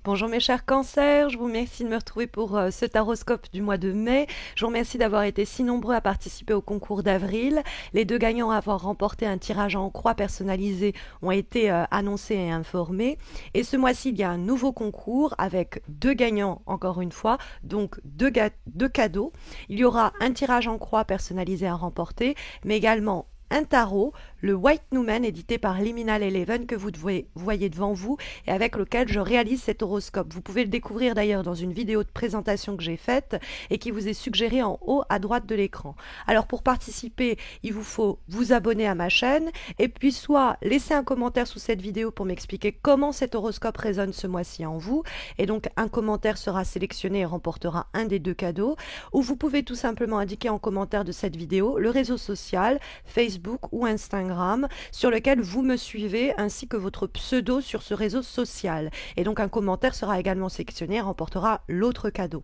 Bonjour mes chers cancers, je vous remercie de me retrouver pour ce taroscope du mois de mai. Je vous remercie d'avoir été si nombreux à participer au concours d'avril. Les deux gagnants à avoir remporté un tirage en croix personnalisé ont été annoncés et informés. Et ce mois-ci, il y a un nouveau concours avec deux gagnants encore une fois, donc deux cadeaux. Il y aura un tirage en croix personnalisé à remporter, mais également un tarot, le White Numen édité par Liminal Eleven que vous voyez devant vous et avec lequel je réalise cet horoscope. Vous pouvez le découvrir d'ailleurs dans une vidéo de présentation que j'ai faite et qui vous est suggérée en haut à droite de l'écran. Alors pour participer, il vous faut vous abonner à ma chaîne et puis soit laisser un commentaire sous cette vidéo pour m'expliquer comment cet horoscope résonne ce mois-ci en vous et donc un commentaire sera sélectionné et remportera un des deux cadeaux, ou vous pouvez tout simplement indiquer en commentaire de cette vidéo le réseau social, Facebook ou Instagram sur lequel vous me suivez ainsi que votre pseudo sur ce réseau social. Et donc un commentaire sera également sélectionné et remportera l'autre cadeau.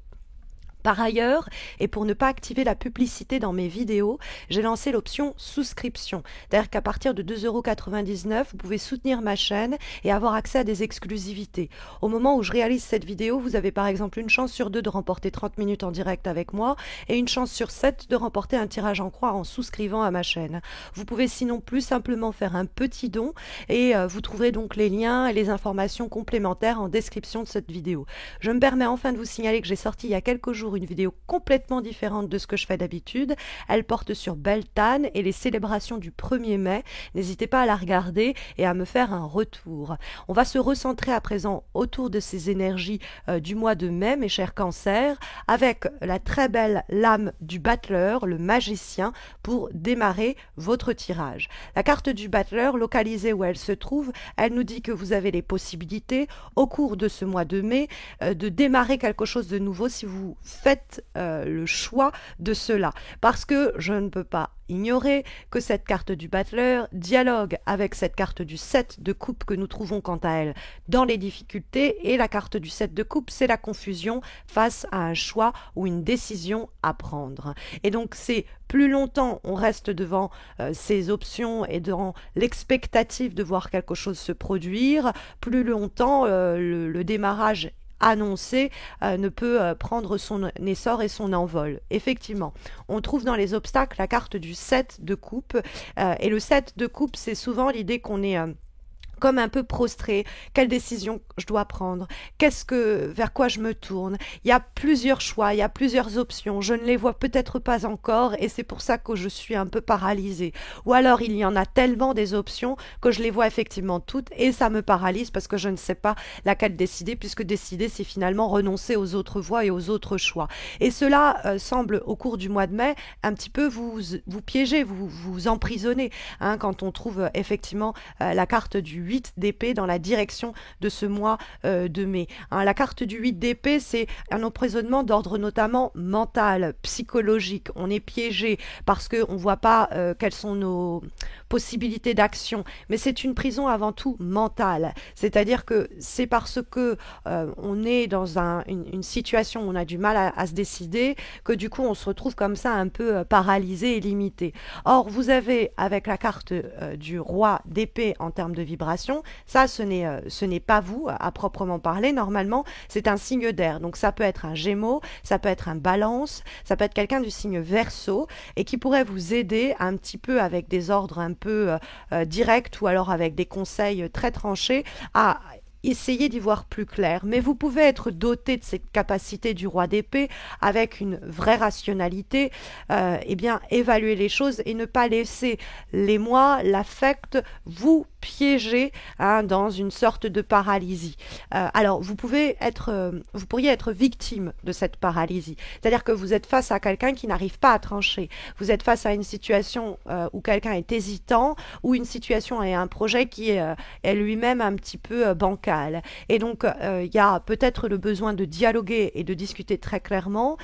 Par ailleurs, et pour ne pas activer la publicité dans mes vidéos, j'ai lancé l'option souscription. C'est-à-dire qu'à partir de 2,99 €, vous pouvez soutenir ma chaîne et avoir accès à des exclusivités. Au moment où je réalise cette vidéo, vous avez par exemple une chance sur 2 de remporter 30 minutes en direct avec moi et une chance sur 7 de remporter un tirage en croix en souscrivant à ma chaîne. Vous pouvez sinon plus simplement faire un petit don et vous trouverez donc les liens et les informations complémentaires en description de cette vidéo. Je me permets enfin de vous signaler que j'ai sorti il y a quelques jours une vidéo complètement différente de ce que je fais d'habitude. Elle porte sur Beltane et les célébrations du 1er mai. N'hésitez pas à la regarder et à me faire un retour. On va se recentrer à présent autour de ces énergies du mois de mai, mes chers cancers, avec la très belle lame du battleur, le magicien, pour démarrer votre tirage. La carte du battleur, localisée où elle se trouve, elle nous dit que vous avez les possibilités, au cours de ce mois de mai, de démarrer quelque chose de nouveau si vous faites le choix de cela. Parce que je ne peux pas ignorer que cette carte du battleur dialogue avec cette carte du 7 de coupe que nous trouvons quant à elle dans les difficultés, et la carte du 7 de coupe, c'est la confusion face à un choix ou une décision à prendre. Et donc c'est plus longtemps on reste devant ces options et dans l'expectative de voir quelque chose se produire, plus longtemps le démarrage annoncé ne peut prendre son essor et son envol. Effectivement, on trouve dans les obstacles la carte du 7 de coupe et le 7 de coupe, c'est souvent l'idée qu'on est comme un peu prostré, quelle décision je dois prendre, vers quoi je me tourne. Il y a plusieurs choix, il y a plusieurs options, je ne les vois peut-être pas encore et c'est pour ça que je suis un peu paralysée. Ou alors il y en a tellement des options que je les vois effectivement toutes et ça me paralyse parce que je ne sais pas laquelle décider, puisque décider c'est finalement renoncer aux autres voies et aux autres choix. Et cela semble au cours du mois de mai un petit peu vous piéger, vous emprisonner, hein, quand on trouve effectivement la carte du 8 d'épée dans la direction de ce mois de mai. Hein, la carte du 8 d'épée, c'est un emprisonnement d'ordre notamment mental, psychologique. On est piégé parce qu'on ne voit pas quelles sont nos possibilités d'action. Mais c'est une prison avant tout mentale. C'est-à-dire que c'est parce que on est dans une situation où on a du mal à se décider que du coup on se retrouve comme ça un peu paralysé et limité. Or, vous avez avec la carte du roi d'épée en termes de vibration, ça ce n'est pas vous à proprement parler. Normalement c'est un signe d'air, donc ça peut être un Gémeaux, ça peut être un Balance, ça peut être quelqu'un du signe Verseau et qui pourrait vous aider un petit peu avec des ordres un peu directs ou alors avec des conseils très tranchés à essayez d'y voir plus clair. Mais vous pouvez être doté de cette capacité du roi d'épée avec une vraie rationalité, et bien évaluer les choses et ne pas laisser l'émoi, l'affect vous piéger, hein, dans une sorte de paralysie. Alors vous pourriez être victime de cette paralysie, c'est-à-dire que vous êtes face à quelqu'un qui n'arrive pas à trancher, vous êtes face à une situation où quelqu'un est hésitant, ou une situation et un projet qui est lui-même un petit peu bancal. Et donc il y a peut-être le besoin de dialoguer et de discuter très clairement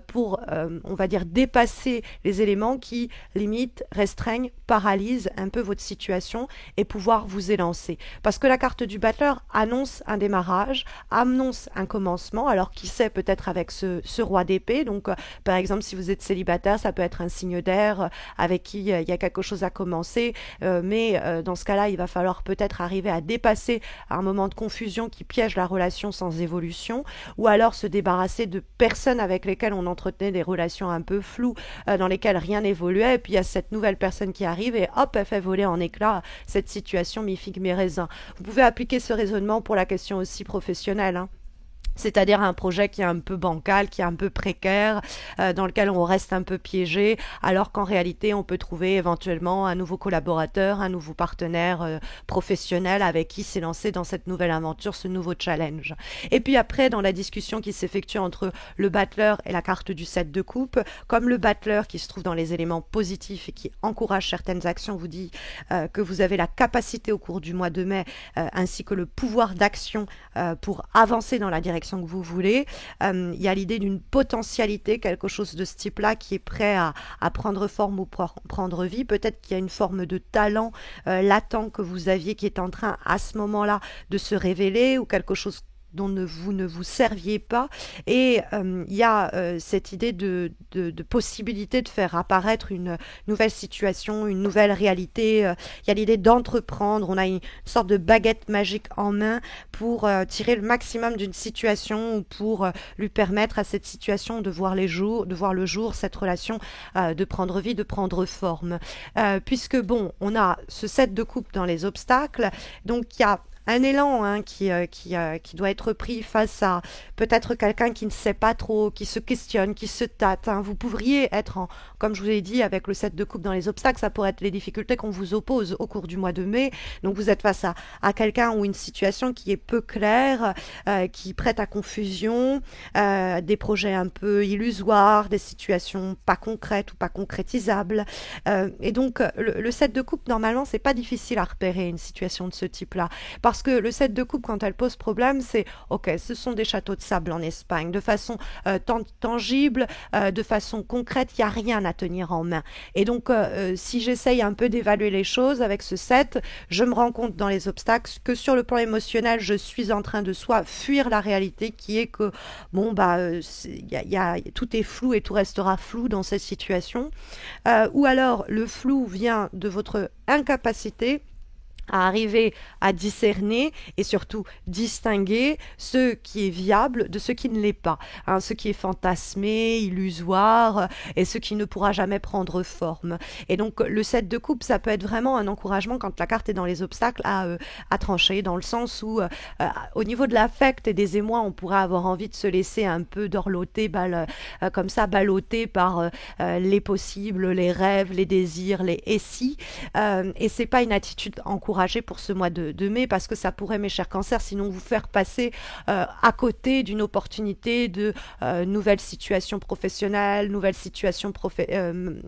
pour, on va dire, dépasser les éléments qui limitent, restreignent, paralysent un peu votre situation et pouvoir vous élancer. Parce que la carte du battleur annonce un démarrage, annonce un commencement, alors qui sait, peut-être avec ce roi d'épée. Donc par exemple, si vous êtes célibataire, ça peut être un signe d'air avec qui il y a quelque chose à commencer, mais dans ce cas-là, il va falloir peut-être arriver à dépasser un moment de confusion qui piège la relation sans évolution, ou alors se débarrasser de personnes avec lesquelles on entretenait des relations un peu floues, dans lesquelles rien n'évoluait, et puis il y a cette nouvelle personne qui arrive et hop, elle fait voler en éclats cette situation mi-figue mi-raisin. Vous pouvez appliquer ce raisonnement pour la question aussi professionnelle, hein. C'est-à-dire un projet qui est un peu bancal, qui est un peu précaire, dans lequel on reste un peu piégé, alors qu'en réalité, on peut trouver éventuellement un nouveau collaborateur, un nouveau partenaire professionnel avec qui s'élancer dans cette nouvelle aventure, ce nouveau challenge. Et puis après, dans la discussion qui s'effectue entre le battleur et la carte du 7 de coupe, comme le battleur qui se trouve dans les éléments positifs et qui encourage certaines actions, vous dit que vous avez la capacité au cours du mois de mai, ainsi que le pouvoir d'action pour avancer dans la direction que vous voulez. Il y a l'idée d'une potentialité, quelque chose de ce type-là qui est prêt à prendre forme ou prendre vie. Peut-être qu'il y a une forme de talent latent que vous aviez qui est en train à ce moment-là de se révéler, ou quelque chose dont vous ne vous serviez pas, et il y a cette idée de possibilité de faire apparaître une nouvelle situation, une nouvelle réalité. Il y a l'idée d'entreprendre, on a une sorte de baguette magique en main pour tirer le maximum d'une situation, ou pour lui permettre à cette situation de voir le jour, cette relation de prendre vie, de prendre forme. Puisque bon, on a ce 7 de coupe dans les obstacles, donc il y a un élan, hein, qui doit être pris face à peut-être quelqu'un qui ne sait pas trop, qui se questionne, qui se tâte, hein. Vous pourriez être, comme je vous l'ai dit, avec le 7 de coupe dans les obstacles, ça pourrait être les difficultés qu'on vous oppose au cours du mois de mai. Donc vous êtes face à quelqu'un ou une situation qui est peu claire, qui prête à confusion, des projets un peu illusoires, des situations pas concrètes ou pas concrétisables. Et donc le 7 de coupe, normalement, c'est pas difficile à repérer une situation de ce type-là. Parce que le 7 de coupe, quand elle pose problème, c'est ok, ce sont des châteaux de sable en Espagne, de façon tangible, de façon concrète, il n'y a rien à tenir en main. Et donc, si j'essaye un peu d'évaluer les choses avec ce 7, je me rends compte dans les obstacles que sur le plan émotionnel, je suis en train de soit fuir la réalité qui est que, bon, tout est flou et tout restera flou dans cette situation, ou alors le flou vient de votre incapacité à arriver à discerner et surtout distinguer ce qui est viable de ce qui ne l'est pas, hein, ce qui est fantasmé, illusoire, et ce qui ne pourra jamais prendre forme. Et donc le 7 de coupe, ça peut être vraiment un encouragement quand la carte est dans les obstacles à trancher, dans le sens où au niveau de l'affect et des émois, on pourrait avoir envie de se laisser un peu dorloter, comme ça, balloter par les possibles, les rêves, les désirs, les et si, et c'est pas une attitude encourageante pour ce mois de mai, parce que ça pourrait, mes chers cancers, sinon vous faire passer à côté d'une opportunité de nouvelles situations professionnelles, nouvelles situations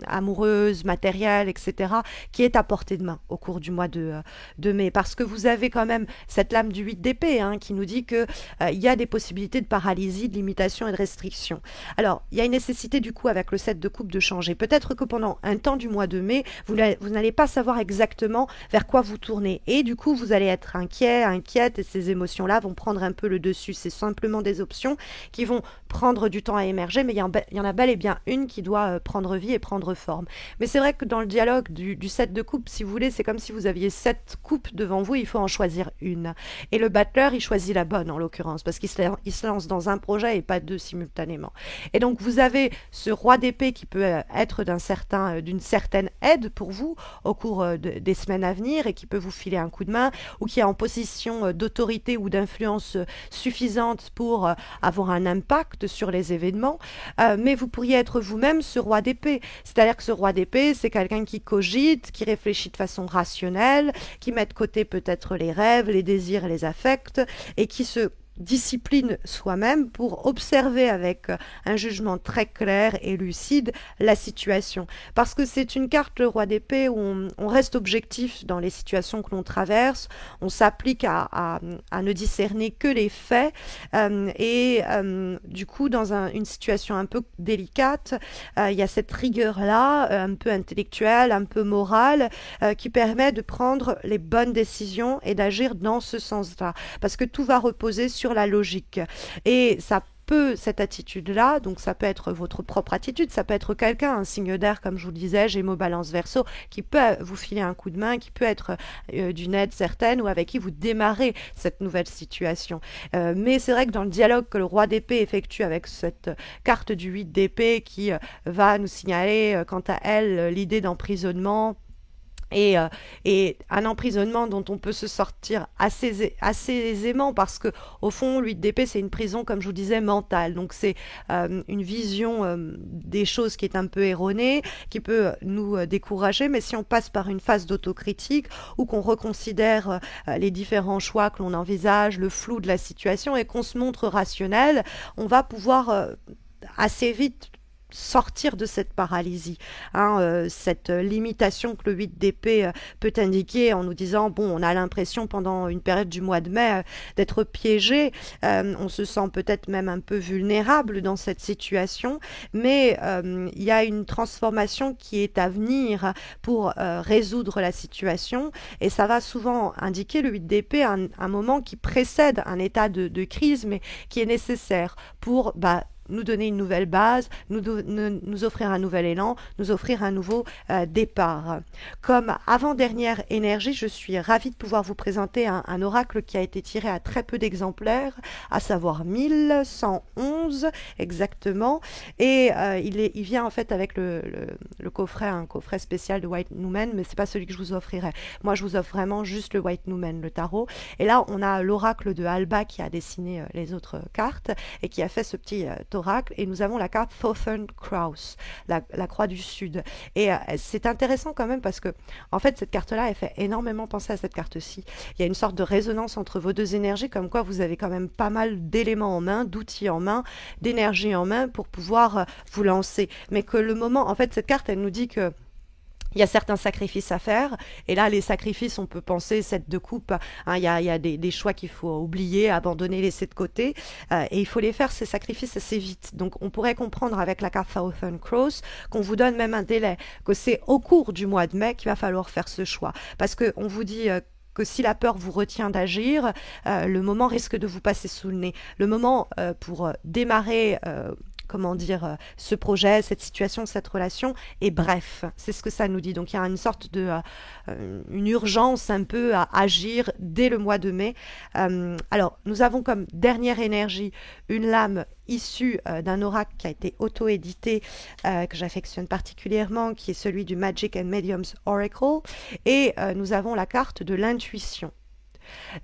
amoureuses, matérielles, etc., qui est à portée de main au cours du mois de mai. Parce que vous avez quand même cette lame du 8 d'épée, hein, qui nous dit que il y a des possibilités de paralysie, de limitation et de restriction. Alors, il y a une nécessité du coup avec le 7 de coupe de changer. Peut-être que pendant un temps du mois de mai, vous n'allez pas savoir exactement vers quoi vous tourner. Et du coup, vous allez être inquiète, et ces émotions-là vont prendre un peu le dessus. C'est simplement des options qui vont prendre du temps à émerger, mais il y en a bel et bien une qui doit prendre vie et prendre forme. Mais c'est vrai que dans le dialogue du 7 de coupe, si vous voulez, c'est comme si vous aviez 7 coupes devant vous, il faut en choisir une. Et le battleur, il choisit la bonne, en l'occurrence, parce qu'il se lance dans un projet et pas deux simultanément. Et donc, vous avez ce roi d'épée qui peut être d'une certaine aide pour vous au cours des semaines à venir, et qui peut vous filer un coup de main, ou qui est en position d'autorité ou d'influence suffisante pour avoir un impact sur les événements, mais vous pourriez être vous-même ce roi d'épée. C'est-à-dire que ce roi d'épée, c'est quelqu'un qui cogite, qui réfléchit de façon rationnelle, qui met de côté peut-être les rêves, les désirs et les affects, et qui se discipline soi-même pour observer avec un jugement très clair et lucide la situation. Parce que c'est une carte, le roi d'épée, où on reste objectif dans les situations que l'on traverse, on s'applique à ne discerner que les faits, du coup, dans une situation un peu délicate, il y a cette rigueur-là, un peu intellectuelle, un peu morale, qui permet de prendre les bonnes décisions et d'agir dans ce sens-là. Parce que tout va reposer sur la logique. Et ça cette attitude-là, donc ça peut être votre propre attitude, ça peut être quelqu'un, un signe d'air, comme je vous le disais, Gémeaux, Balance, Verseau, qui peut vous filer un coup de main, qui peut être d'une aide certaine ou avec qui vous démarrez cette nouvelle situation. Mais c'est vrai que dans le dialogue que le roi d'épée effectue avec cette carte du 8 d'épée qui va nous signaler, quant à elle, l'idée d'emprisonnement, et un emprisonnement dont on peut se sortir assez aisément parce que au fond l'huile d'épée c'est une prison comme je vous disais mentale, donc c'est une vision des choses qui est un peu erronée, qui peut nous décourager, mais si on passe par une phase d'autocritique ou qu'on reconsidère les différents choix que l'on envisage, le flou de la situation et qu'on se montre rationnel, on va pouvoir assez vite sortir de cette paralysie, cette limitation que le 8 d'épée peut indiquer en nous disant, bon, on a l'impression pendant une période du mois de mai d'être piégé, on se sent peut-être même un peu vulnérable dans cette situation, mais il y a une transformation qui est à venir pour résoudre la situation, et ça va souvent indiquer, le 8 d'épée, un moment qui précède un état de crise, mais qui est nécessaire pour nous donner une nouvelle base, nous offrir un nouvel élan, nous offrir un nouveau départ. Comme avant-dernière énergie, je suis ravie de pouvoir vous présenter un oracle qui a été tiré à très peu d'exemplaires, à savoir 1111 exactement, et il vient en fait avec le coffret, un coffret spécial de White Numen, mais c'est pas celui que je vous offrirai. Moi, je vous offre vraiment juste le White Numen, le tarot, et là, on a l'oracle de Alba qui a dessiné les autres cartes, et qui a fait ce petit oracle, et nous avons la carte Southern Cross, la croix du sud, et c'est intéressant quand même parce que en fait cette carte là elle fait énormément penser à cette carte-ci. Il y a une sorte de résonance entre vos deux énergies, comme quoi vous avez quand même pas mal d'éléments en main, d'outils en main, d'énergie en main pour pouvoir vous lancer, mais que le moment, en fait cette carte elle nous dit que il y a certains sacrifices à faire, et là les sacrifices, on peut penser 7 de coupe, il y a des choix qu'il faut oublier, abandonner, laisser de côté, et il faut les faire, ces sacrifices, assez vite. Donc on pourrait comprendre avec la carte Southern Cross qu'on vous donne même un délai, que c'est au cours du mois de mai qu'il va falloir faire ce choix, parce qu'on vous dit que si la peur vous retient d'agir, le moment risque de vous passer sous le nez. Le moment pour démarrer ce projet, cette situation, cette relation, et bref, c'est ce que ça nous dit. Donc il y a une sorte de une urgence un peu à agir dès le mois de mai. Alors, nous avons comme dernière énergie une lame issue d'un oracle qui a été auto-édité, que j'affectionne particulièrement, qui est celui du Magic and Mediums Oracle, et nous avons la carte de l'intuition.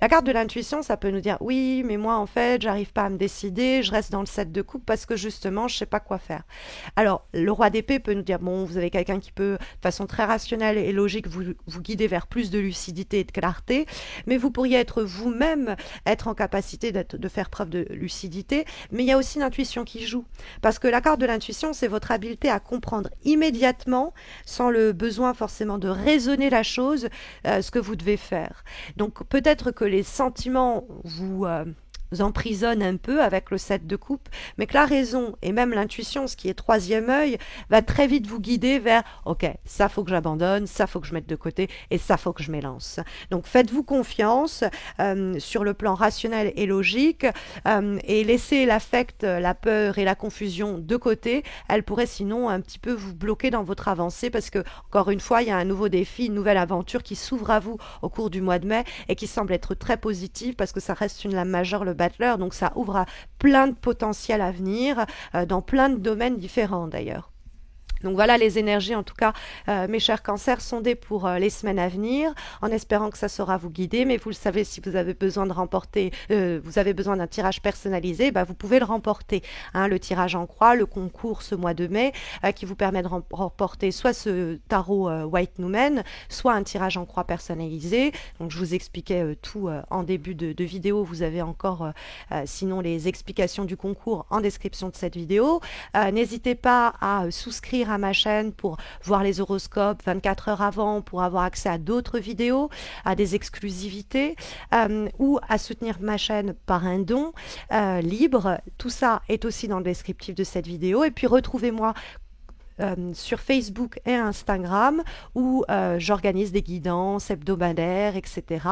La carte de l'intuition, ça peut nous dire oui, mais moi en fait, j'arrive pas à me décider, je reste dans le 7 de coupe parce que justement, je sais pas quoi faire. Alors, le roi d'épée peut nous dire bon, vous avez quelqu'un qui peut, de façon très rationnelle et logique, vous guider vers plus de lucidité et de clarté, mais vous pourriez être vous-même, être en capacité de faire preuve de lucidité, mais il y a aussi l'intuition qui joue. Parce que la carte de l'intuition, c'est votre habileté à comprendre immédiatement, sans le besoin forcément de raisonner la chose, ce que vous devez faire. Donc, peut-être que les sentiments vous emprisonnent un peu avec le 7 de coupe, mais que la raison et même l'intuition, ce qui est troisième œil, va très vite vous guider vers ok, ça faut que j'abandonne, ça faut que je mette de côté et ça faut que je m'élance. Donc faites-vous confiance sur le plan rationnel et logique, et laissez l'affect, la peur et la confusion de côté. Elle pourrait sinon un petit peu vous bloquer dans votre avancée, parce que encore une fois, il y a un nouveau défi, une nouvelle aventure qui s'ouvre à vous au cours du mois de mai et qui semble être très positive, parce que ça reste une lame majeure, le Battler, donc ça ouvre à plein de potentiel à venir, dans plein de domaines différents d'ailleurs. Donc voilà les énergies, en tout cas, mes chers cancers, sondées pour les semaines à venir, en espérant que ça saura vous guider. Mais vous le savez, si vous avez besoin de remporter, vous avez besoin d'un tirage personnalisé, bah, vous pouvez le remporter. Hein, le tirage en croix, le concours ce mois de mai, qui vous permet de remporter soit ce tarot White Numen, soit un tirage en croix personnalisé. Donc je vous expliquais tout en début de vidéo. Vous avez encore, sinon, les explications du concours en description de cette vidéo. N'hésitez pas à souscrire à ma chaîne pour voir les horoscopes 24 heures avant, pour avoir accès à d'autres vidéos, à des exclusivités, ou à soutenir ma chaîne par un don libre. Tout ça est aussi dans le descriptif de cette vidéo. Et puis retrouvez-moi sur Facebook et Instagram où j'organise des guidances hebdomadaires, etc.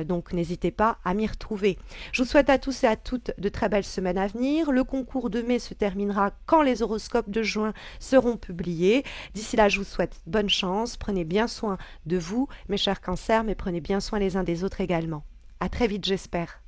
Donc n'hésitez pas à m'y retrouver. Je vous souhaite à tous et à toutes de très belles semaines à venir. Le concours de mai se terminera quand les horoscopes de juin seront publiés. D'ici là, je vous souhaite bonne chance. Prenez bien soin de vous, mes chers cancers, mais prenez bien soin les uns des autres également. À très vite, j'espère.